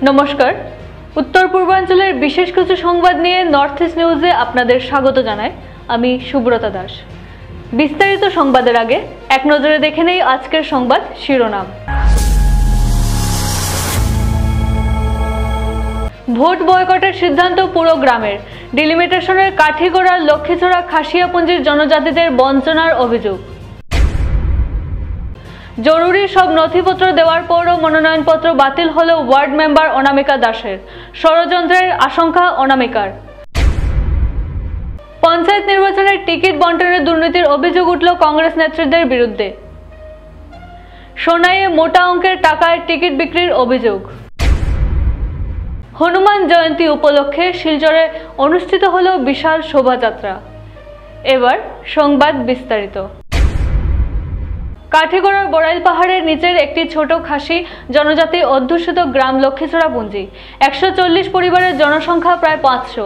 নমস্কার, উত্তর পূর্বাঞ্চলের বিশেষ কিছু সংবাদ নিয়ে নর্থ ইস্ট নিউজে আপনাদের স্বাগত জানাই। আমি সুব্রতা দাস। বিস্তারিত সংবাদের আগে এক নজরে দেখে নেই আজকের সংবাদ শিরোনাম। ভোট বয়কটের সিদ্ধান্ত পুরো গ্রামের। ডিলিমিটেশনের কাঠিগড়ার লক্ষ্মীছড়া খাসিয়াপুঞ্জির জনজাতিদের বঞ্চনার অভিযোগ। জরুরি সব নথিপত্র দেওয়ার পরও মনোনয়নপত্র বাতিল হলো ওয়ার্ড মেম্বার অনামিকা দাসের। ষড়যন্ত্রের আশঙ্কা অনামিকার। পঞ্চায়েত নির্বাচনের টিকিট বণ্টনের দুর্নীতির অভিযোগ উঠল কংগ্রেস নেতৃত্বের বিরুদ্ধে। সোনাইয়ে মোটা অঙ্কের টাকায় টিকিট বিক্রির অভিযোগ। হনুমান জয়ন্তী উপলক্ষে শিলচরে অনুষ্ঠিত হলো বিশাল শোভাযাত্রা। এবার সংবাদ বিস্তারিত। কাঠিগড়ার বড়াইল পাহাড়ের নিচের একটি ছোট খাসি জনজাতি অধ্যুষিত গ্রাম লক্ষ্মীছড়া পুঞ্জি। 140 পরিবারের জনসংখ্যা প্রায় 500।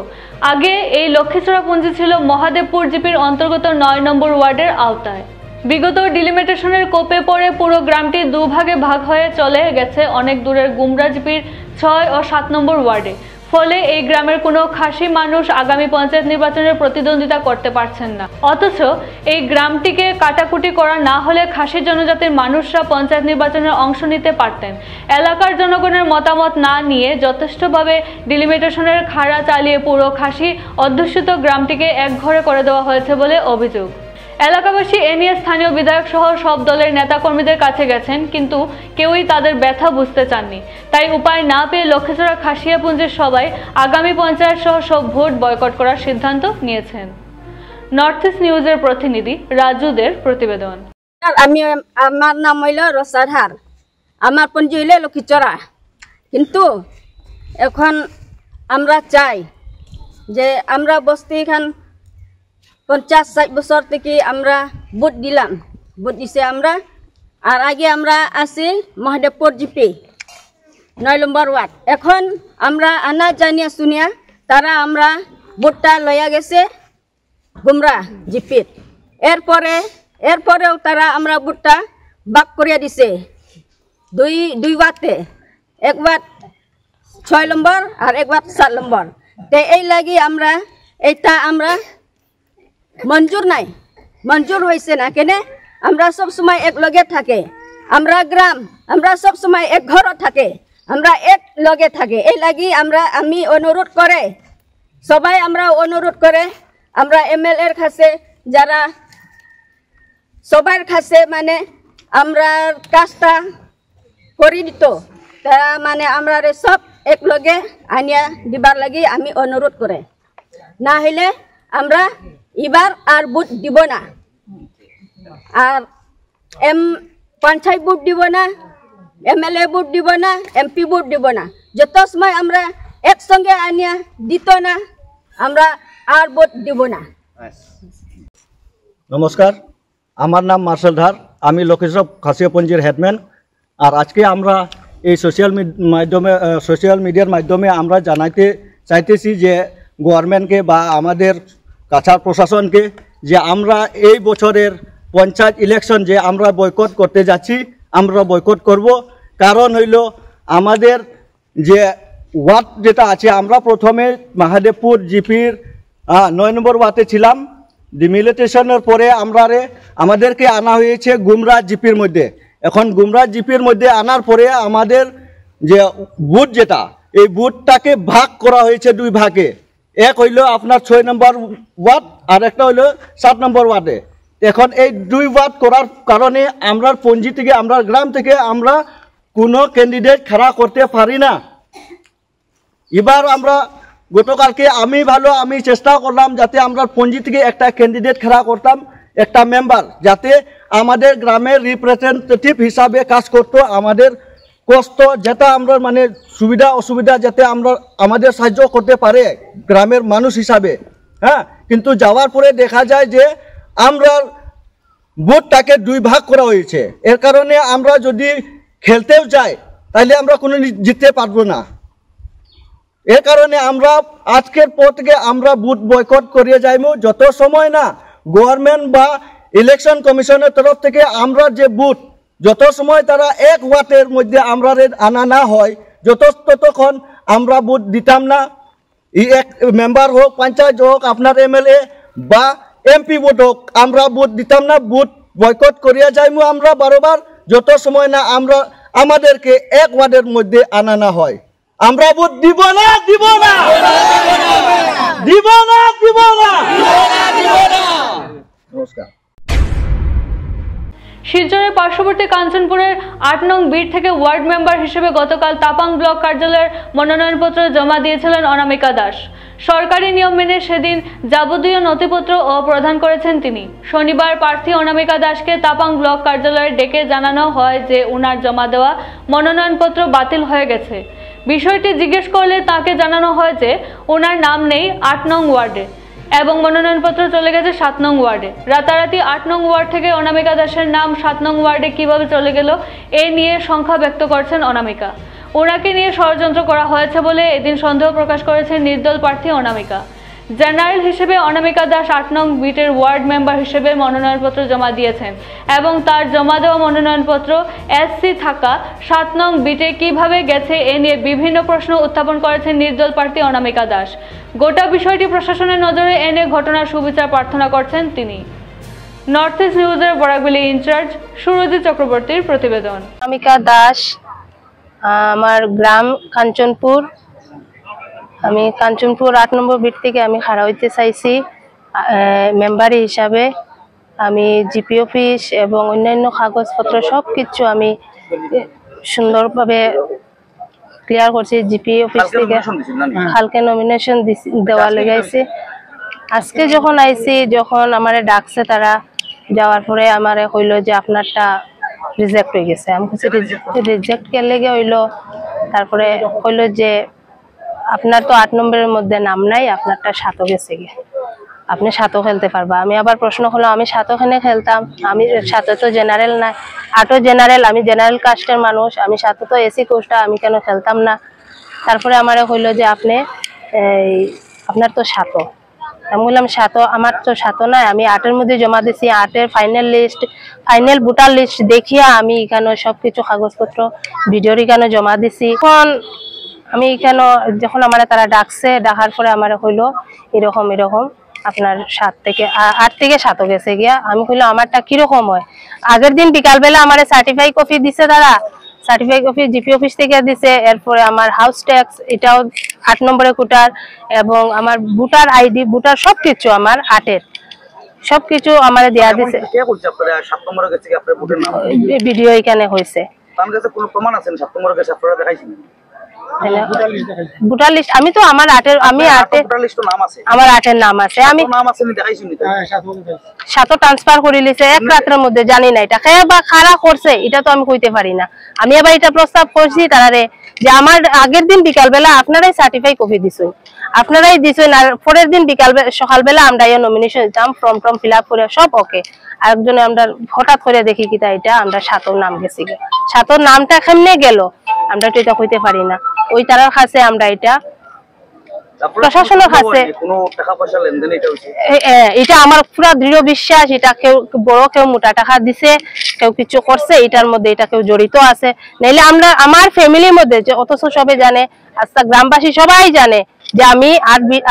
আগে এই লক্ষ্মীছড়া পুঞ্জি ছিল মহাদেবপুর জিপির অন্তর্গত 9 নম্বর ওয়ার্ডের আওতায়। বিগত ডিলিমিটেশনের কোপে পড়ে পুরো গ্রামটি দুভাগে ভাগ হয়ে চলে গেছে অনেক দূরের গুমরা জিপির 6 ও 7 নম্বর ওয়ার্ডে। ফলে এই গ্রামের কোনো খাসি মানুষ আগামী পঞ্চায়েত নির্বাচনের প্রতিদ্বন্দ্বিতা করতে পারছেন না। অথচ এই গ্রামটিকে কাটাকুটি করা না হলে খাসি জনজাতির মানুষরা পঞ্চায়েত নির্বাচনের অংশ নিতে পারতেন। এলাকার জনগণের মতামত না নিয়ে যথেষ্টভাবে ডিলিমিটেশনের খাড়া চালিয়ে পুরো খাসি অধ্যুষিত গ্রামটিকে একঘরে করে দেওয়া হয়েছে বলে অভিযোগ। এলাকাবাসী এ নিয়ে স্থানীয় বিধায়ক সহ সব দলের নেতাকর্মীদের কাছে গেছেন, কিন্তু কেউই তাদের ব্যথা বুঝতে চাননি। তাই উপায় না পেয়ে লক্ষ্মীছড়া খাসিয়াপুঞ্জির সবাই আগামী পঞ্চায়েত সহ সব ভোট বয়কট করার সিদ্ধান্ত নিয়েছেন। নর্থ ইস্ট নিউজের প্রতিনিধি রাজুদের প্রতিবেদন। আমার নাম হইল রসাধার, আমার পঞ্জি হইলে লক্ষ্মীছড়া। কিন্তু এখন আমরা চাই যে আমরা বস্তি খান 50-60 বছর থেকে আমরা ভোট দিলাম, ভোট দিছে আমরা। আর আগে আমরা আছি মহাদেবপুর জিপি 9 নম্বর ওয়ার্ড। এখন আমরা আনা জানিয়া শুনিয়া তারা আমরা ভোটটা লইয়া গেছে গুমরা জিপির। এরপরেও তারা আমরা ভোটটা ভাগ করিয়া দিছে দুই ওয়ার্ডে, এক ওয়ার্ড 6 নম্বর আর এক ওয়ার্ড 7 নম্বর। তে এই লাগি আমরা এইটা আমরা মঞ্জুর নাই, মঞ্জুর হয়েছে না। কেনে আমরা সব সময় এক লগে থাকে, আমরা গ্রাম আমরা সব সময় এক ঘর থাকে, আমরা এক লগে থাকে। এই লাগি আমি অনুরোধ করে সবাই আমরা অনুরোধ করে আমরা MLA-র কাছে যারা সবার কাছে মানে আমরা কাজটা করে দিত, তারা মানে আমরা সব এক লগে আনিয়া দিবার লাগি আমি অনুরোধ করে। না হলে আমরা এবার আর ভোট দিব না, আর পঞ্চায়েত ভোট দিব না, MLA ভোট দিব না, MP ভোট দিব না। যত সময় আমরা একসঙ্গে আনিয়া দিত না, আমরা আর ভোট দিব না। নমস্কার, আমার নাম মার্শাল ধার, আমি লক্ষ্মীছড়া খাসিয়াপুঞ্জির হেডম্যান। আর আজকে আমরা এই সোশ্যাল মিডিয়ার মাধ্যমে আমরা জানাইতে চাইতেছি যে গভর্নমেন্টকে বা আমাদের কাছাড় প্রশাসনকে যে আমরা এই বছরের পঞ্চায়েত ইলেকশন যে আমরা বয়কট করতে যাচ্ছি, আমরা বয়কট করব। কারণ হইল আমাদের যে ওয়ার্ড যেটা আছে, আমরা প্রথমে মহাদেবপুর জিপির 9 নম্বর ওয়ার্ডে ছিলাম। ডিমিলিটেশনের পরে আমাদেরকে আনা হয়েছে গুমরা জিপির মধ্যে। এখন গুমরা জিপির মধ্যে আনার পরে আমাদের যে বুথ যেটা, এই বুথটাকে ভাগ করা হয়েছে দুই ভাগে। এক হইল আপনার 6 নম্বর ওয়ার্ড আর একটা হইল 7 নম্বর ওয়ার্ডে। এখন এই দুই ওয়ার্ড করার কারণে আমরা পঞ্জি থেকে আমরা গ্রাম থেকে আমরা কোনো ক্যান্ডিডেট খাড়া করতে পারি না। এবার আমরা গতকালকে আমি চেষ্টা করলাম যাতে আমরা পঞ্জি থেকে একটা ক্যান্ডিডেট খাড়া করতাম, একটা মেম্বার, যাতে আমাদের গ্রামের রিপ্রেজেন্টেটিভ হিসাবে কাজ করতো। আমাদের কষ্ট যেটা আমরা মানে সুবিধা অসুবিধা যাতে আমরা আমাদের সাহায্য করতে পারে গ্রামের মানুষ হিসাবে। হ্যাঁ, কিন্তু যাওয়ার পরে দেখা যায় যে আমরা ভোটটাকে দুই ভাগ করা হয়েছে। এর কারণে আমরা যদি খেলতেও যাই তাহলে আমরা কোনো জিততে পারবো না। এর কারণে আমরা আজকের পর থেকে আমরা ভোট বয়কট করিয়ে যাইব যত সময় না গভর্নমেন্ট বা ইলেকশন কমিশনের তরফ থেকে আমরা যে ভোট যত সময় তারা এক ওয়ার্ডের মধ্যে আমরা আনা না হয় ততক্ষণ আমরা ভোট দিতাম না। এক মেম্বার হোক, পঞ্চায়েত হোক, আপনার MLA বা MP ভোট হোক, আমরা ভোট দিতাম না। ভোট বয়কট করিয়া যাইমু আমরা বারবার, যত সময় না আমরা আমাদেরকে এক ওয়ার্ডের মধ্যে আনা না হয়। আমরা ভোট দিব না, দিব না, দিব না, দিব না। নমস্কার। শিলচরের পার্শ্ববর্তী কাঞ্চনপুরের 8 নং বিট থেকে ওয়ার্ড মেম্বার হিসেবে গতকাল তাপাং ব্লক কার্যালয়ের মনোনয়নপত্র জমা দিয়েছিলেন অনামিকা দাস। সরকারি নিয়ম মেনে সেদিন যাবতীয় নথিপত্র ও প্রদান করেছেন তিনি। শনিবার প্রার্থী অনামিকা দাসকে তাপাং ব্লক কার্যালয়ে ডেকে জানানো হয় যে উনার জমা দেওয়া মনোনয়নপত্র বাতিল হয়ে গেছে। বিষয়টি জিজ্ঞেস করলে তাকে জানানো হয় যে ওনার নাম নেই 8 নং ওয়ার্ডে এবং মনোনয়নপত্র চলে গেছে 7 নং ওয়ার্ডে। রাতারাতি 8 নং ওয়ার্ড থেকে অনামিকা দাসের নাম 7 নং ওয়ার্ডে কিভাবে চলে গেল এ নিয়ে শঙ্কা ব্যক্ত করছেন অনামিকা। ওনাকে নিয়ে ষড়যন্ত্র করা হয়েছে বলে এদিন সন্দেহ প্রকাশ করেছেন নির্দল প্রার্থী অনামিকা। জেনারেল হিসেবে অনামিকা দাস 8 নং বিটের ওয়ার্ড মেম্বার হিসেবে মনোনয়নপত্র জমা দিয়েছেন এবং তার জমা দেওয়া মনোনয়নপত্র SC থাকা 7 নং বিটে কিভাবে গেছে এ নিয়ে বিভিন্ন প্রশ্ন উত্থাপন করেছেন নির্দল প্রার্থী অনামিকা দাস। গোটা বিষয়টি প্রশাসনের নজরে এনে ঘটনার সুবিচার প্রার্থনা করছেন তিনি। নর্থ ইস্ট নিউজের বরাকবিলি ইনচার্জ সুরজিৎ চক্রবর্তীর প্রতিবেদন। অনামিকা দাস, আমার গ্রাম কাঞ্চনপুর। আমি কাঞ্চনপুর 8 নম্বর বিট থেকে আমি খাড়া হইতে চাইছি মেম্বার হিসাবে। আমি জিপি অফিস এবং অন্যান্য কাগজপত্র সব কিছু আমি সুন্দরভাবে ক্লিয়ার করছি। জিপি অফিস থেকে কালকে নমিনেশন দেওয়া লেগেছে। আজকে যখন আইছি, যখন আমারে ডাকছে তারা, যাওয়ার পরে আমারে কইলো যে আপনারটা রিজেক্ট হয়ে গেছে। আমি বলছি রিজেক্ট কে লেগে হইলো? তারপরে কইলো যে আপনার তো 8 নম্বরের মধ্যে নাম নাই, আপনারটা 7 গেছে গে, আপনি 7 খেলতে পারবা। আমি আবার প্রশ্ন হলো, আমি 7 খেলে খেলতাম, আমি 7 তো জেনারেল নাই, 8 জেনারেল, আমি জেনারেল কাস্টের মানুষ, আমি 7 তো SC কোস্টা, আমি কেন খেলতাম না? তারপরে আমারে কইলো যে আপনি আপনার তো 7। আমি বললাম 7, আমার তো 7 নাই, আমি 8-এর মধ্যে জমা দিছি। 8-এর final list, final voter list দেখিয়া আমি এখানে সবকিছু কাগজপত্র ভিডিওর এখানে জমা দিছি। এখন আমি এখানে যখন আমার তারা ডাকছে, ডাকার পরে আমার হইলো এরকম এরকম আপনার 8 থেকে 7 গেছে গিয়া। আমি কইলাম আমারটা কিরকম হয়? আগের দিন বিকালবেলা আমার সার্টিফাই কপি দিছে, তারা সার্টিফাই কপি জিপি অফিস থেকে দিছে। এরপরে আমার হাউস ট্যাক্স, এটাও 8 নম্বরে কোটার, এবং আমার ভোটার আইডি, ভোটার সবকিছু আমার 8-এর সবকিছু আমার দেয়া দিছে। ভিডিও এখানে হয়েছে। ভোটার লিস্ট আমি তো আমার 8-এর, আমি 8-এর আমার 8-এর নাম আছে। আমি 7 ট্রান্সফার করে লিছে এক রাতের মধ্যে, জানি না এটা খেয়ে বা খারাপ করছে, এটা তো আমি কইতে পারি না। আমি আবার এটা প্রস্তাব করছি তারারে যে আমার আগের দিন বিকালবেলা আপনারাই সার্টিফাই কপি দিছেন, আপনারাই দিছেন, আর পরের দিন সকালবেলা আমরা নমিনেশন দিতাম, ফর্ম ফিল আপ করে সব ওকে। আরেকজনে আমরা হঠাৎ করে দেখি কিতা এটা আমরা 7 নাম গেছি, 7 নামটা কেমনে গেল আমরা তো এটা কইতে পারি না। ওই তারার কাছে আমরা এটা প্রশাসনের কাছে, এটা আমার পুরো দৃঢ় বিশ্বাস, এটা কেউ বড় কেউ মোটা টাকা দিছে, কেউ কিছু করছে, এটার মধ্যে এটা কেউ জড়িত আছে। নাইলে আমরা আমার ফ্যামিলির মধ্যে যে, অথচ সবাই জানে, আজকে গ্রামবাসী সবাই জানে যে আমি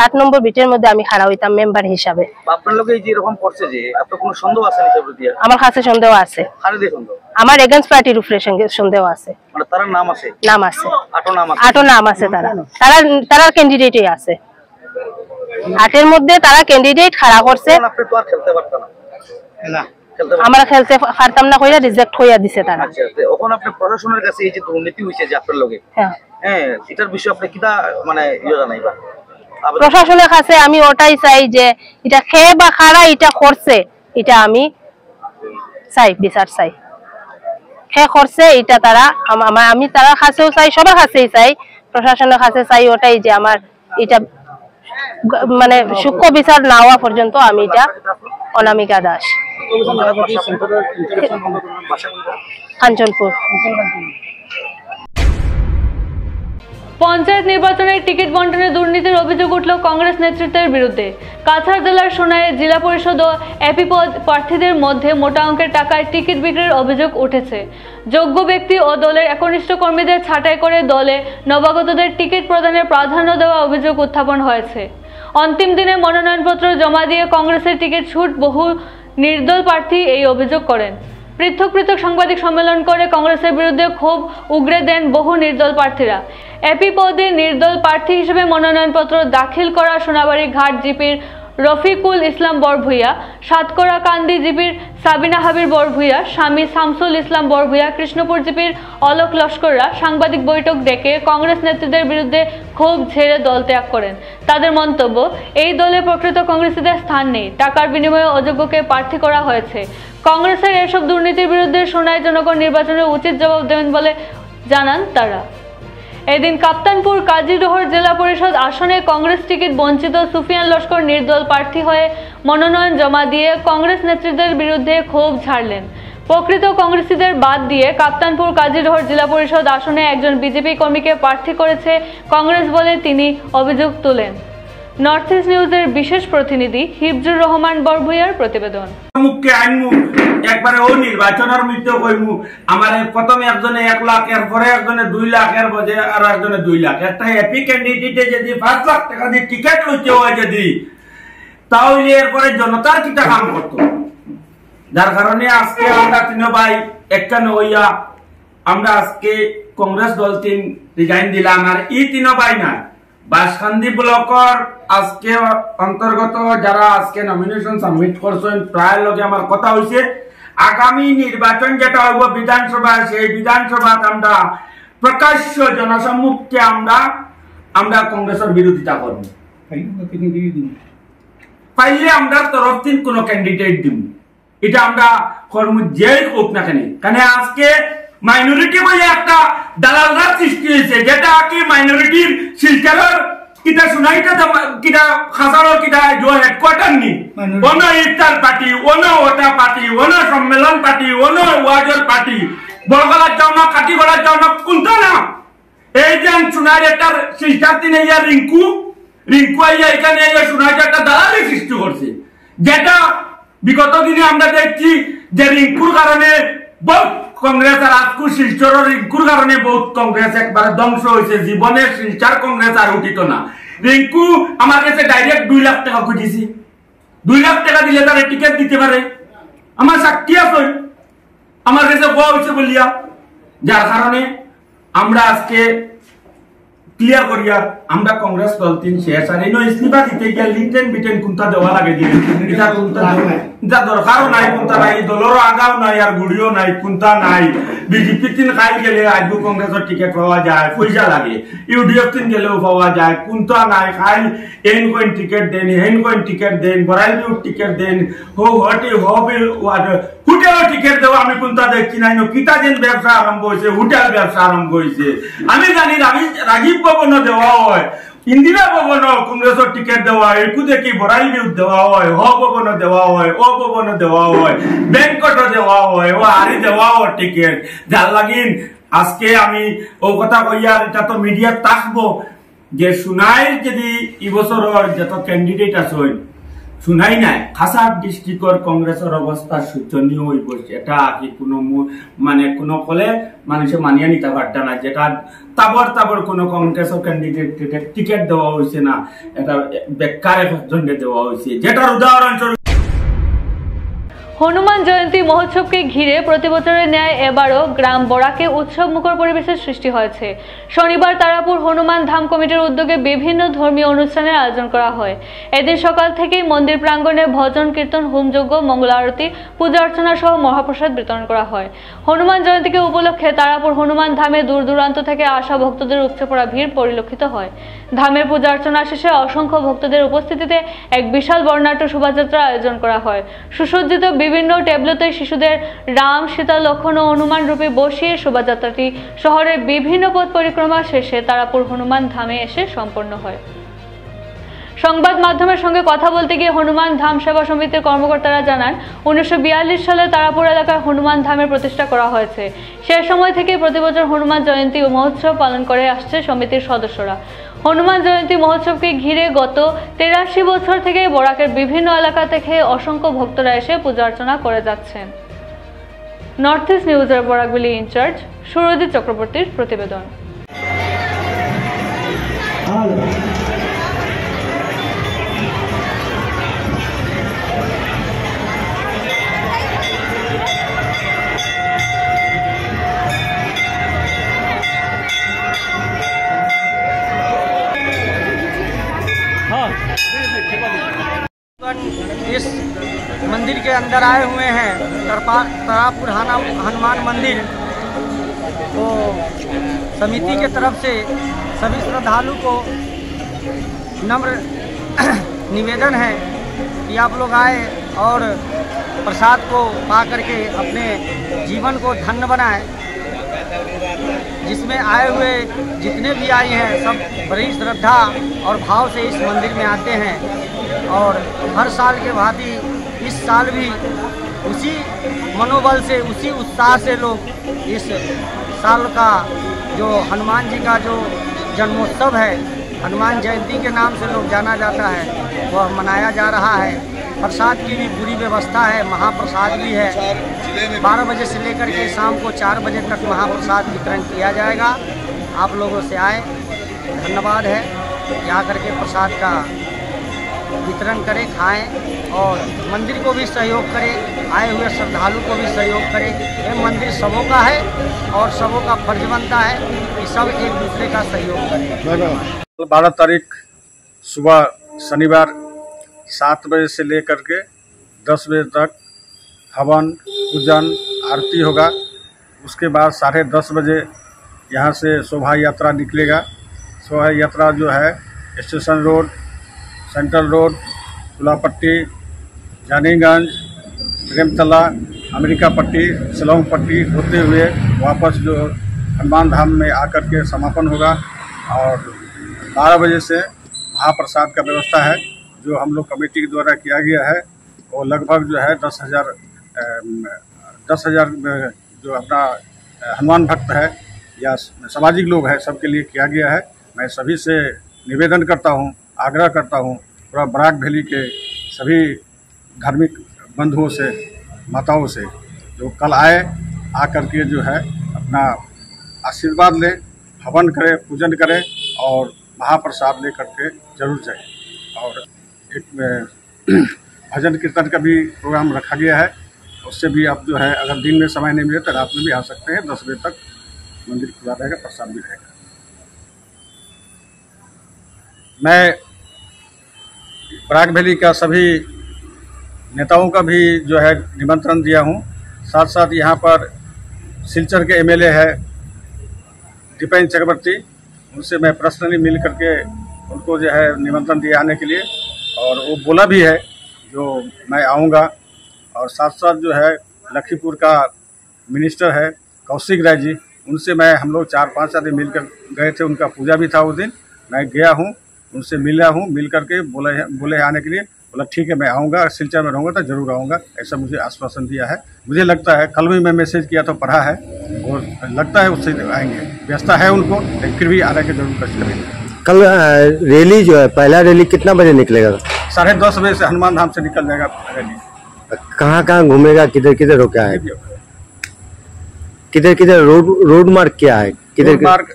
8 নম্বর বিটের মধ্যে আমি খাড়া হইতাম মেম্বার হিসাবে। আপনার লোকে এই যে এরকম করছে যে আপনার কোনো সন্দেহ আছে নাকি? আমার কাছে সন্দেহ আছে, আমার এগেইনস্ট পার্টির উপরে সন্দেহ আছে। মানে তার নাম আছে? নাম আছে, 8 নাম আছে। তারা ক্যান্ডিডেটই আছে 8-এর মধ্যে, তারা ক্যান্ডিডেট খাড়া করছে। আপনি তো আর খেলতে পারতেন না? আমরা খেলতে পারতাম না কইরা রিজেক্ট হইয়া দিছে তারা। আচ্ছা, এখন আপনি প্রশাসনের কাছে এই যে দুর্নীতি হইছে যে আপনার লগে, হ্যাঁ এটার বিষয়ে আপনি কিটা মানে জানাইবা? প্রশাসনের কাছে আমি ওটাই চাই যে এটা খেয়ে বা খাড়া এটা করছে, এটা আমি চাই, বিচার চাই। খেয়ে করছে এটা তারা, আমি তার কাছেও চাই, সবার কাছেই চাই, প্রশাসনের কাছে চাই ওটাই যে আমার এটা মানে সূক্ষ্ম বিচার না হওয়া পর্যন্ত আমি এটা। অনামিকা দাস, কাঞ্চনপুর। পঞ্চায়েত নির্বাচনের টিকিট বন্টনে দুর্নীতির অভিযোগ উঠল কংগ্রেস নেতৃত্বের বিরুদ্ধে। কাছাড় জেলার সোনাইয়ে জেলা পরিষদ ও এপি পদ প্রার্থীদের মধ্যে মোটা অঙ্কের টাকায় টিকিট বিক্রির অভিযোগ উঠেছে। যোগ্য ব্যক্তি ও দলের একনিষ্ঠ কর্মীদের ছাঁটাই করে দলে নবাগতদের টিকিট প্রদানের প্রাধান্য দেওয়া অভিযোগ উত্থাপন হয়েছে। অন্তিম দিনে মনোনয়নপত্র জমা দিয়ে কংগ্রেসের টিকিট ছুট বহু নির্দল প্রার্থী এই অভিযোগ করেন। পৃথক পৃথক সাংবাদিক সম্মেলন করে কংগ্রেসের বিরুদ্ধে ক্ষোভ উগরে দেন বহু নির্দল প্রার্থীরা। এপি পদে নির্দল প্রার্থী হিসেবে মনোনয়নপত্র দাখিল করা সোনাবাড়ি ঘাট জিপির রফিকুল ইসলাম বরভূঁইয়া, সাতকরা কান্দি জিপির সাবিনা হাবির বরভূঁইয়া, স্বামী শামসুল ইসলাম বরভূঁইয়া, কৃষ্ণপুর জিপির অলোক লস্কররা সাংবাদিক বৈঠক ডেকে কংগ্রেস নেতৃত্বের বিরুদ্ধে ক্ষোভ ঝেড়ে দল ত্যাগ করেন। তাদের মন্তব্য, এই দলে প্রকৃত কংগ্রেসীদের স্থান নেই, টাকার বিনিময়ে অযোগ্যকে প্রার্থী করা হয়েছে। কংগ্রেসের এসব দুর্নীতির বিরুদ্ধে সোনাই জনগণ নির্বাচনে উচিত জবাব দেবেন বলে জানান তারা। এদিন কাপ্তানপুর কাজিরহর জেলা পরিষদ আসনে কংগ্রেস টিকিট বঞ্চিত সুফিয়ান লস্কর নির্দল প্রার্থী হয়ে মনোনয়ন জমা দিয়ে কংগ্রেস নেতৃত্বের বিরুদ্ধে ক্ষোভ ঝাড়লেন। প্রকৃত কংগ্রেসীদের বাদ দিয়ে কাপ্তানপুর কাজিরহর জেলা পরিষদ আসনে একজন বিজেপি কর্মীকে প্রার্থী করেছে কংগ্রেস বলে তিনি অভিযোগ তোলেন। নর্থ ইস্ট নিউজের বিশেষ প্রতিনিধি হিফজুর রহমান বরভূঁইয়ার প্রতিবেদন। একবারে ও নির্বাচনের মধ্যে কইমু আমার প্রথমে একজনে 1 লাখ, এরপরে একজনে 2 লাখ, এর মধ্যে আর একজনে 2 লাখ। একটা এপি ক্যান্ডিডেটে যদি 5 লাখ টাকা দিয়ে টিকিট লইতে হয় যদি, তাহলে এরপরে জনতার কিটা কাম করতো। যার কারণে আজকে আমরা 3 ভাই একখানে হইয়া আমরা আজকে কংগ্রেস দল 3 রিজাইন দিলাম। আর এই 3 ভাই না, বাসকান্দি ব্লকের আজকে অন্তর্গত যারা আজকে নমিনেশন সাবমিট করছেন প্রায় লগে আমার কথা হয়েছে, আগামী নির্বাচন যেটা হইব বিধানসভা, সেই বিধানসভা আমরা প্রকাশ্য জনসম্মুখে আমরা কংগ্রেসের বিরোধিতা করব। পাইলে আমরা তরফ দিন কোন ক্যান্ডিডেট দিব, এটা আমরা কর্ম যে হোক না কেন। কারণ আজকে মাইনরিটি বলে একটা দালালরা সৃষ্টি হয়েছে, যেটা কি মাইনরিটির শিলচরের কিটা সোনাইটা কিটা খাসারো কিটা হেডকোয়ার্টার নি, অন ইফতার পার্টি, অন ওটা পার্টি, অন সম্মেলন পার্টি, অন ওয়াজর পার্টি, বড়গলার যাও না, কাটিগড়ার যাও না, কোনটা না। এই যে সোনাইর একটা শিলচার দিনে ইয়া রিঙ্কু আইয়া এখানে সোনাইটা একটা দালালি সৃষ্টি করছে, যেটা বিগত দিনে আমরা দেখছি যে রিঙ্কুর কারণে বহুত কংগ্রেস আর আজকু শিলচর রিঙ্কুর কারণে বহুত কংগ্রেস একবারে ধ্বংস হয়েছে। জীবনের শিলচর কংগ্রেস আর উঠিত না। রিঙ্কু আমার কাছে ডাইরেক্ট 2 লাখ টাকা খুঁজেছি, 2 লাখ টাকা দিলে তারা টিকিট দিতে পারে, আমার সাক্ষী আছে, আমার কাছে কোয়া হয়েছে বলিয়া। যার কারণে আমরা আজকে ক্লিয়ার করিয়া আমরা কংগ্রেস দল 3 শেষ। আর এই ইস্তিফা দিতে গিয়ে লিটেন বিটেন কোনটা দেওয়া লাগে দিলে এটা দরকারও নাই, কোনটা নাই, দলেরও আগাও নাই আর গুড়িও নাই, কোনটা নাই। বিজেপি 3 খাই গেলে আজও কংগ্রেসের টিকিট পাওয়া যায়, পয়সা লাগে। ইউডিএফ 3 গেলেও পাওয়া যায়, কোনটা নাই। খাই এন কইন টিকিট দেন, হেন কইন টিকিট দেন, বড়াই বিউট টিকিট দেন, হোটেলও টিকিট দেওয়া আমি কোনটা দেখছি নাই। কিতা দিন ব্যবসা আরম্ভ হয়েছে, হোটেল ব্যবসা আরম্ভ হয়েছে। আমি জানি রাজীব ভবন দেওয়া হয়, ইন্দিরা ভবন কংগ্রেসের টিকিট দেওয়া হয়, একু দেখি বড়াই বিউট দেওয়া হয়, ভবন দেওয়া হয়, ভবন দেওয়া হয়, ব্যাংকট দেওয়া হয়, ও আরি দেওয়া হয় টিকিট। যার লাগিন আজকে আমি ও কথা কইয়া এটা তো মিডিয়া থাকবো যে সোনাই যদি এবছরের যত ক্যান্ডিডেট আছে শুনাই নাই, খাসার ডিস্ট্রিক্টর কংগ্রেসের অবস্থা শোচনীয় হয়ে পড়ছে। এটা কি কোনো মানে কোনো কলে মানুষে মানিয়ে নিতে পারত না, যেটা তাবর কোনো কংগ্রেসের ক্যান্ডিডেট টিকিট দেওয়া হয়েছে না, এটা বেকার একজনকে দেওয়া হয়েছে। যেটার উদাহরণ হনুমান জয়ন্তী মহোৎসবকে ঘিরে প্রতি বছরের ন্যায় এবারও গ্রাম বড়াকে উৎসব মুখর পরিবেশের সৃষ্টি হয়েছে। শনিবার তারাপুর হনুমান ধাম কমিটির উদ্যোগে বিভিন্ন ধর্মীয় অনুষ্ঠানের আয়োজন করা হয়। এদিন সকাল থেকেই মন্দির প্রাঙ্গণে ভজন কীর্তন, হোমযজ্ঞ, মঙ্গল আরতি, পূজা অর্চনা সহ মহাপ্রসাদ বিতরণ করা হয়। হনুমান জয়ন্তীকে উপলক্ষে তারাপুর হনুমান ধামে দূর দূরান্ত থেকে আসা ভক্তদের উপচে পড়া ভিড় পরিলক্ষিত হয়। ধামের পূজা অর্চনা শেষে অসংখ্য ভক্তদের উপস্থিতিতে এক বিশাল বর্ণাঢ্য শোভাযাত্রার আয়োজন করা হয়। সুসজ্জিত বিভিন্ন ট্যাবলোতে শিশুদের রাম, সীতা, লক্ষ্মণ ও হনুমান রূপে বসিয়ে শোভাযাত্রাটি শহরের বিভিন্ন পথ পরিক্রমা শেষে তারাপুর হনুমান ধামে এসে সম্পন্ন হয়। সংবাদ মাধ্যমের সঙ্গে কথা বলতে গিয়ে হনুমান ধাম সেবা সমিতির কর্মকর্তারা জানান 1942 সালে তারাপুর এলাকায় হনুমান ধামের প্রতিষ্ঠা করা হয়েছে। সে সময় থেকে প্রতি বছর হনুমান জয়ন্তী ও মহোৎসব পালন করে আসছে সমিতির সদস্যরা। হনুমান জয়ন্তী মহোৎসবকে ঘিরে গত 83 বছর থেকে বরাকের বিভিন্ন এলাকা থেকে অসংখ্য ভক্তরা এসে পূজা অর্চনা করে যাচ্ছেন। নর্থ ইস্ট নিউজের বরাকবিলি ইনচার্জ সুরজিৎ চক্রবর্তীর প্রতিবেদন। इस मंदिर के अंदर आए हुए हैं तारापुर हनुमान मंदिर, तो समिति के तरफ से सभी श्रद्धालु को नम्र निवेदन है कि आप लोग आए और प्रसाद को पा करके अपने जीवन को धन्य बनाएं। जिसमें आए हुए जितने भी आए हैं सब बड़ी श्रद्धा और भाव से इस मंदिर में आते हैं और हर साल के भांति इस साल भी उसी मनोबल से उसी उत्साह से लोग इस साल का जो हनुमान जी का जो जन्मोत्सव है, हनुमान जयंती के नाम से लोग जाना जाता है, वह मनाया जा रहा है। प्रसाद की भी पूरी व्यवस्था है, महाप्रसाद भी है। 12 बजे से लेकर के शाम को 4 बजे तक महाप्रसाद वितरण किया जाएगा। आप लोगों से आए, धन्यवाद है। यहाँ करके प्रसाद का वितरण करें, खाएं और मंदिर को भी सहयोग करें, आए हुए श्रद्धालु को भी सहयोग करें। ये मंदिर सबों का है और सबों का फर्ज बनता है कि सब एक दूसरे का सहयोग करें। 12 तारीख सुबह शनिवार 7 बजे से लेकर के 10 बजे तक हवन पूजन आरती होगा। उसके बाद 10:30 बजे यहाँ से शोभा यात्रा निकलेगा। शोभा यात्रा जो है station road, central road, Tulapatti, Janiganj, Premtala, America Patti, Shillong पट्टी होते हुए वापस जो हनुमान धाम में आकर के समापन होगा। और 12 बजे से महाप्रसाद का व्यवस्था है जो हम लोग कमेटी के द्वारा किया गया है। वो लगभग जो है 10,000 जो अपना हनुमान भक्त है या सामाजिक लोग हैं सबके लिए किया गया है। मैं सभी से निवेदन करता हूँ, आग्रह करता हूँ पूरा बराक वैली के सभी धार्मिक बंधुओं से, माताओं से जो कल आए, आकर के जो है अपना आशीर्वाद लें, हवन करें, पूजन करें और महाप्रसाद ले करके जरूर जाएं। और एक भजन कीर्तन का भी प्रोग्राम रखा गया है। उससे भी आप जो है अगर दिन में समय नहीं मिले तो रात में भी आ सकते हैं। 10 बजे तक मंदिर खुला रहेगा, प्रसाद भी रहेगा। मैं बराक वैली का सभी नेताओं का भी जो है निमंत्रण दिया हूँ। साथ साथ यहाँ पर सिलचर के MLA है दीपेंद्र चक्रवर्ती, उनसे मैं पर्सनली मिल करके उनको जो है निमंत्रण दिया आने के लिए, और वो बोला भी है जो मैं आऊँगा। और साथ साथ जो है लखीमपुर का मिनिस्टर है कौशिक राय जी, उनसे हम लोग 4-5 आदमी मिलकर गए थे। उनका पूजा भी था उस दिन, मैं गया हूँ, उनसे मिला हूँ, मिल करके बोले आने के लिए। बोला ठीक है मैं आऊँगा, सिलचर में रहूँगा तो जरूर आऊँगा, ऐसा मुझे आश्वासन दिया है। मुझे लगता है कल भी मैं मैसेज किया तो पढ़ा है, और लगता है उससे आएंगे। व्यवस्था है उनको, लेकिन फिर भी आने की जरूर कोशिश करेंगे। कल रैली जो है, पहला रैली कितना बजे निकलेगा? 10:30 बजे से हनुमान धाम से निकल जाएगा रैली। कहाँ घूमेगा, किधर किधर रोका है, किधर किधर रोड मार्क क्या है? किधर मार्ग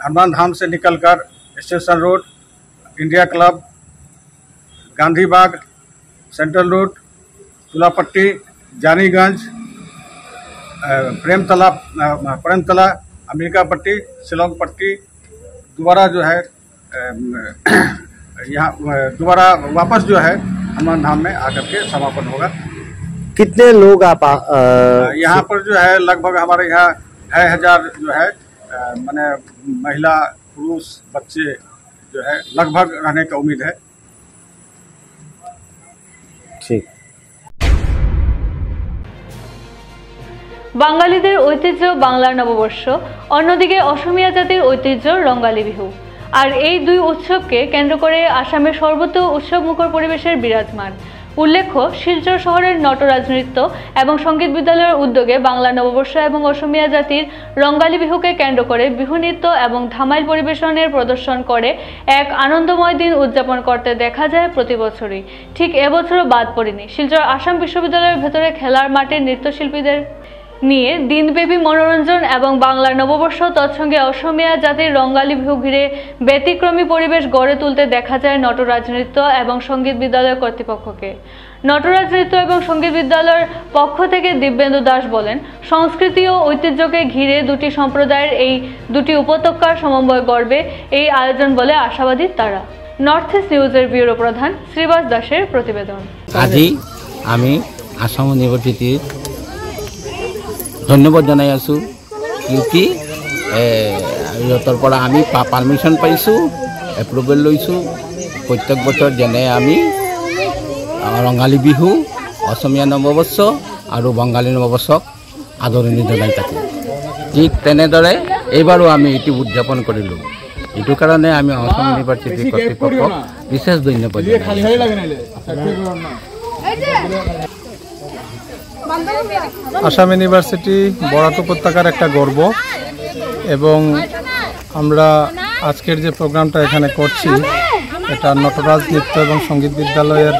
हनुमान धाम से निकलकर station road, India club, Gandhi Bagh, central road, Tulapatti, Janiganj, Premtala, America Patti, Shillong पट्टी, दोबारा जो है यहाँ दोबारा वापस जो है हनुमान धाम में आकर के समापन होगा। कितने लोग आप यहाँ पर जो है लगभग हमारे यहाँ 6,000 जो है माने महिला, पुरुष, बच्चे जो है लगभग रहने का उम्मीद है। ठीक। বাঙালিদের ঐতিহ্য বাংলার নববর্ষ, অন্যদিকে অসমীয়া জাতির ঐতিহ্য রঙ্গালী বিহু। আর এই দুই উৎসবকে কেন্দ্র করে আসামের সর্বত্র উৎসবমুখর পরিবেশের বিরাজমান। উল্লেখ্য, শিলচর শহরের নটরাজ নৃত্য এবং সঙ্গীত বিদ্যালয়ের উদ্যোগে বাংলা নববর্ষ এবং অসমিয়া জাতির রঙ্গালী বিহুকে কেন্দ্র করে বিহু নৃত্য এবং ধামাইল পরিবেশনের প্রদর্শন করে এক আনন্দময় দিন উদযাপন করতে দেখা যায় প্রতি বছরই। ঠিক এবছরও বাদ পড়েনি। শিলচর আসাম বিশ্ববিদ্যালয়ের ভেতরে খেলার মাঠে নৃত্যশিল্পীদের নিয়ে দিনব্যাপী মনোরঞ্জন এবং বাংলা নববর্ষ তৎসঙ্গে অসমিয়া জাতির রঙ্গালী বিহু ঘিরে ব্যতিক্রমী পরিবেশ গড়ে তুলতে দেখা যায় নটরাজ নৃত্য এবং সঙ্গীত বিদ্যালয় কর্তৃপক্ষকে। নটরাজ নৃত্য এবং সঙ্গীত বিদ্যালয়ের পক্ষ থেকে দিব্যেন্দু দাস বলেন, সংস্কৃতি ও ঐতিহ্যকে ঘিরে দুটি সম্প্রদায়ের এই দুটি উপত্যকার সমন্বয় গড়বে এই আয়োজন বলে আশাবাদী তারা। নর্থ ইস্ট নিউজের ব্যুরো প্রধান শ্রীবাস দাসের প্রতিবেদন। আজি আমি আসাম ইউনিভার্সিটির ধন্যবাদ জানাই আছো, কিউকি ইহঁতৰ পৰা আমি পাৰ্মিশ্যন পাইছোঁ, এপ্ৰুভেল লৈছোঁ। প্ৰত্যেক বছৰ যেনে আমি ৰঙালী বিহু, অসমীয়া নৱবৰ্ষ আৰু বঙালী নৱবৰ্ষক আদৰণি জনাই থাকোঁ। ঠিক তেনেদৰে এইবাৰো আমি এইটো উদযাপন কৰিলোঁ। এইটো কাৰণে আমি অসম ইউনিভাৰ্চিটি কৰ্তৃপক্ষক বিশেষ ধন্যবাদ জনাইছোঁ। আসাম ইউনিভার্সিটি বরাক উপত্যকার একটা গর্ব এবং আমরা আজকের যে প্রোগ্রামটা এখানে করছি এটা নটরাজ নৃত্য এবং সঙ্গীত বিদ্যালয়ের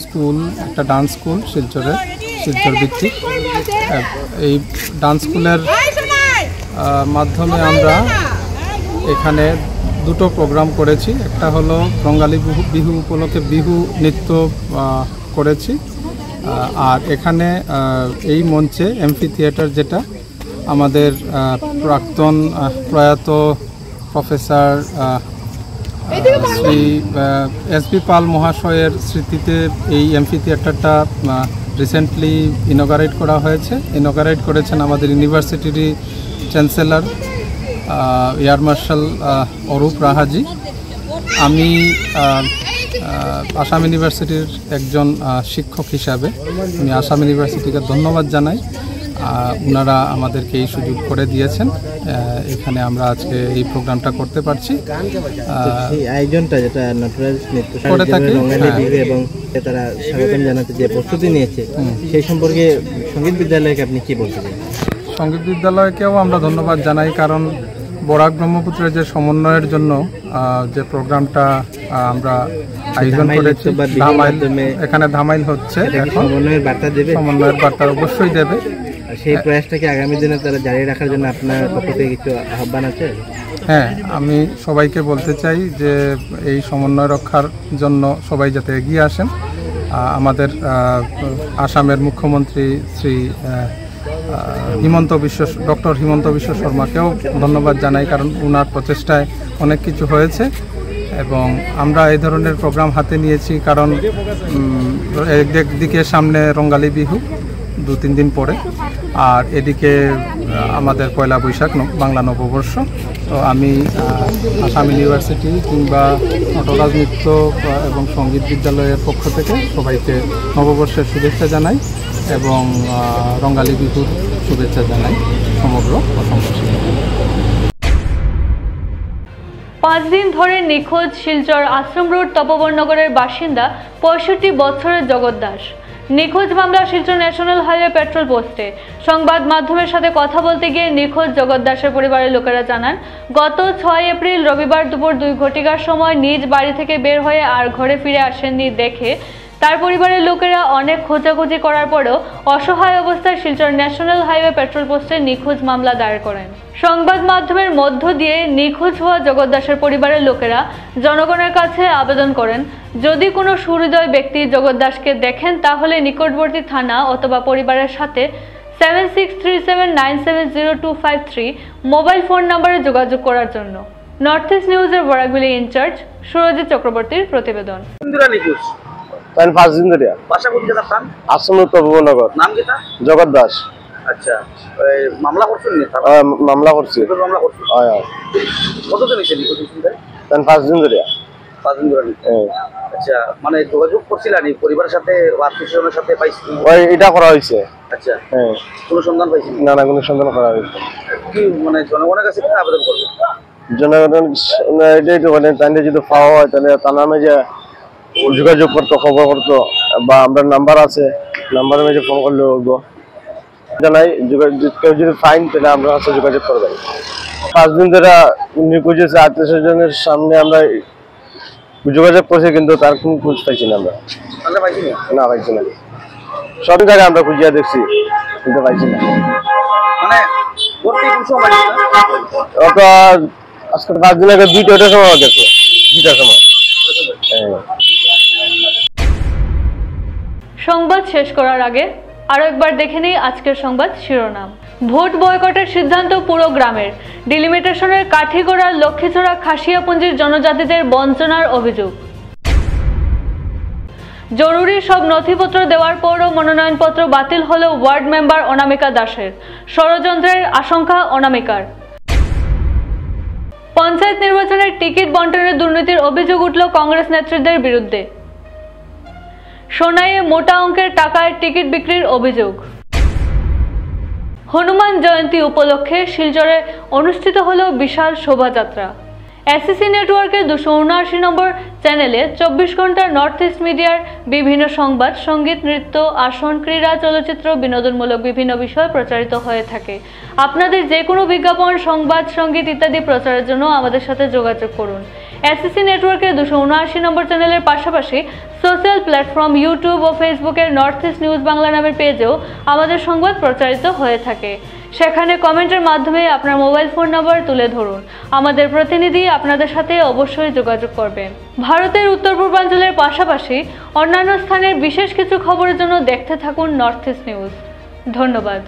স্কুল, একটা ডান্স স্কুল শিলচর ভিত্তিক। এই ডান্স স্কুলের মাধ্যমে আমরা এখানে দুটো প্রোগ্রাম করেছি। একটা হলো রঙ্গালী বিহু উপলক্ষে বিহু নৃত্য করেছি, আর এখানে এই মঞ্চে এমফি থিয়েটার, যেটা আমাদের প্রাক্তন প্রয়াত প্রফেসর শ্রী এসবি পাল মহাশয়ের স্মৃতিতে এই এমফি থিয়েটারটা রিসেন্টলি ইনগারেট করা হয়েছে। ইনগারেট করেছেন আমাদের ইউনিভার্সিটির চ্যান্সেলর এয়ার মার্শাল অরূপ রাহাজি। আমি আসাম ইউনিভার্সিটির একজন শিক্ষক হিসাবে আমি আসাম ইউনিভার্সিটিকে ধন্যবাদ জানাই। ওনারা আমাদেরকে এই সুযোগ করে দিয়েছেন, এখানে আমরা আজকে এই প্রোগ্রামটা করতে পারছি। আয়োজনটা যেটা নটরাজ নৃত্য করে থাকে এবং তারা স্বাগতম জানাতে যে প্রস্তুতি নিয়েছে, সেই সম্পর্কে সঙ্গীত বিদ্যালয়কে আপনি কি বলতে চান? সঙ্গীত বিদ্যালয়কেও আমরা ধন্যবাদ জানাই, কারণ বরাক ব্রহ্মপুত্রের যে সমন্বয়ের জন্য যে প্রোগ্রামটা আমরা আয়োজন করেছি, এখানে ধামাইল হচ্ছে, সমন্বয়ের বার্তা দেবে, সমন্বয়ের বার্তা অবশ্যই দেবে। সেই প্রয়াসটাকে আগামী দিনে তারা জারি রাখার জন্য আপনার পক্ষ থেকে কিছু আহ্বান আছে? হ্যাঁ, আমি সবাইকে বলতে চাই যে এই সমন্বয় রক্ষার জন্য সবাই যাতে এগিয়ে আসেন। আমাদের আসামের মুখ্যমন্ত্রী শ্রী ডক্টর হিমন্ত বিশ্ব শর্মাকেও ধন্যবাদ জানাই, কারণ ওনার প্রচেষ্টায় অনেক কিছু হয়েছে এবং আমরা এই ধরনের প্রোগ্রাম হাতে নিয়েছি। কারণ একদিকে সামনে রঙ্গালী বিহু 2-3 দিন পরে, আর এদিকে আমাদের পয়লা বৈশাখ বাংলা নববর্ষ। তো আমি আসাম ইউনিভার্সিটি কিংবা নটরাজ নৃত্য এবং সঙ্গীত বিদ্যালয়ের পক্ষ থেকে সবাইকে নববর্ষের শুভেচ্ছা জানাই এবং রঙ্গালী বিহুর শুভেচ্ছা জানাই সমগ্র অসমবাসী। 5 দিন ধরে নিখোঁজ শিলচর আশ্রম রোড তপবননগরের বাসিন্দা 65 বছরের জগৎ দাস। নিখোঁজ মামলা শিলচর ন্যাশনাল হাইওয়ে পেট্রোল পোস্টে। সংবাদ মাধ্যমের সাথে কথা বলতে গিয়ে নিখোঁজ জগৎ দাসের পরিবারের লোকেরা জানান, গত 6 এপ্রিল রবিবার দুপুর 2 ঘটিকার সময় নিজ বাড়ি থেকে বের হয়ে আর ঘরে ফিরে আসেননি দেখে তার পরিবারের লোকেরা অনেক খোঁজাখুঁজি করার পরেও অসহায় অবস্থায় শিলচর ন্যাশনাল হাইওয়ে পেট্রোল পোস্টে নিখোঁজ মামলা দায়ের করেন। সংবাদ মাধ্যমের মধ্য দিয়ে নিখোঁজ হওয়া জগৎ দাসের পরিবারের লোকেরা জনগণের কাছে আবেদন করেন, যদি কোনো সুহৃদয় ব্যক্তি জগৎ দাসকে দেখেন তাহলে নিকটবর্তী থানা অথবা পরিবারের সাথে 7637970253 মোবাইল ফোন নম্বরে যোগাযোগ করার জন্য। নর্থ ইস্ট নিউজের বরাকভ্যালি ইনচার্জ সুরজিৎ চক্রবর্তীর প্রতিবেদন। জগৎ দাস। আচ্ছা, মামলা করছেন? মামলা করছি। কতদিন হয়েছে? 5 দিন ধরে। 5 দিন ধরে। আচ্ছা, মানে যোগাযোগ করছিলেন পরিবারের সাথে, আত্মীয়স্বজনের সাথে? পাইছি, এটা করা হয়েছে। আচ্ছা, কোনো সন্ধান পাইছি? না, কোনো সন্ধান করা হয়েছে। কি মানে জনগণের কাছে কি আবেদন করবেন? জনগণ এটাই তো বলেন তাহলে যদি পাওয়া হয় তাহলে থানার মাঝে যোগাযোগ করতো, খবর করতো, বা আমরা নাম্বার আছে, নাম্বারের মাঝে ফোন করলে হইব। জানাই কেউ যদি ফাইন তাহলে আমরা কাছে যোগাযোগ করবেন। 5 দিন ধরে নিখোঁজ হয়েছে, 38 জনের সামনে আমরা যোগাযোগ করছি, কিন্তু তার কোনো খোঁজ পাইছি না আমরা। না পাইছি না, সব জায়গায় আমরা খুঁজিয়া দেখছি কিন্তু পাইছি না। মানে আজকে 5 দিন আগে 2টার সময় গেছে, 2টার সময়। সংবাদ শেষ করার আগে আরো একবার দেখে নিই আজকের সংবাদ শিরোনাম। ভোট বয়কটের সিদ্ধান্ত পুরো গ্রামের, ডিলিমিটেশনের কাঠিগড়ার লক্ষ্মীছড়া খাসিয়াপুঞ্জির জনজাতিদের বঞ্চনার অভিযোগ। জরুরি সব নথিপত্র দেওয়ার পরও মনোনয়নপত্র বাতিল হলেও ওয়ার্ড মেম্বার অনামিকা দাসের, ষড়যন্ত্রের আশঙ্কা অনামিকার। পঞ্চায়েত নির্বাচনের টিকিট বণ্টনের দুর্নীতির অভিযোগ উঠল কংগ্রেস নেতৃত্বের বিরুদ্ধে। সোনাইয়ে মোটা অঙ্কের টাকায় টিকিট বিক্রির অভিযোগ। হনুমান জয়ন্তী উপলক্ষে শিলচরে অনুষ্ঠিত হলো বিশাল শোভাযাত্রা। এসএসসি নেটওয়ার্কের 279 নম্বর চ্যানেলে 24 ঘন্টা নর্থ ইস্ট মিডিয়ার বিভিন্ন সংবাদ, সঙ্গীত, নৃত্য, আসন, ক্রীড়া, চলচ্চিত্র, বিনোদনমূলক বিভিন্ন বিষয় প্রচারিত হয়ে থাকে। আপনাদের যে কোনো বিজ্ঞাপন, সংবাদ, সঙ্গীত ইত্যাদি প্রচারের জন্য আমাদের সাথে যোগাযোগ করুন। এসএসসি নেটওয়ার্কের 279 নম্বর চ্যানেলের পাশাপাশি সোশ্যাল প্ল্যাটফর্ম ইউটিউব ও ফেসবুকের নর্থ ইস্ট নিউজ বাংলা নামের পেজেও আমাদের সংবাদ প্রচারিত হয়ে থাকে। সেখানে কমেন্টের মাধ্যমে আপনার মোবাইল ফোন নাম্বার তুলে ধরুন। আমাদের প্রতিনিধি আপনাদের সাথে অবশ্যই যোগাযোগ করবেন। ভারতের উত্তর পূর্বাঞ্চলের পাশাপাশি অন্যান্য স্থানের বিশেষ কিছু খবরের জন্য দেখতে থাকুন নর্থ ইস্ট নিউজ। ধন্যবাদ।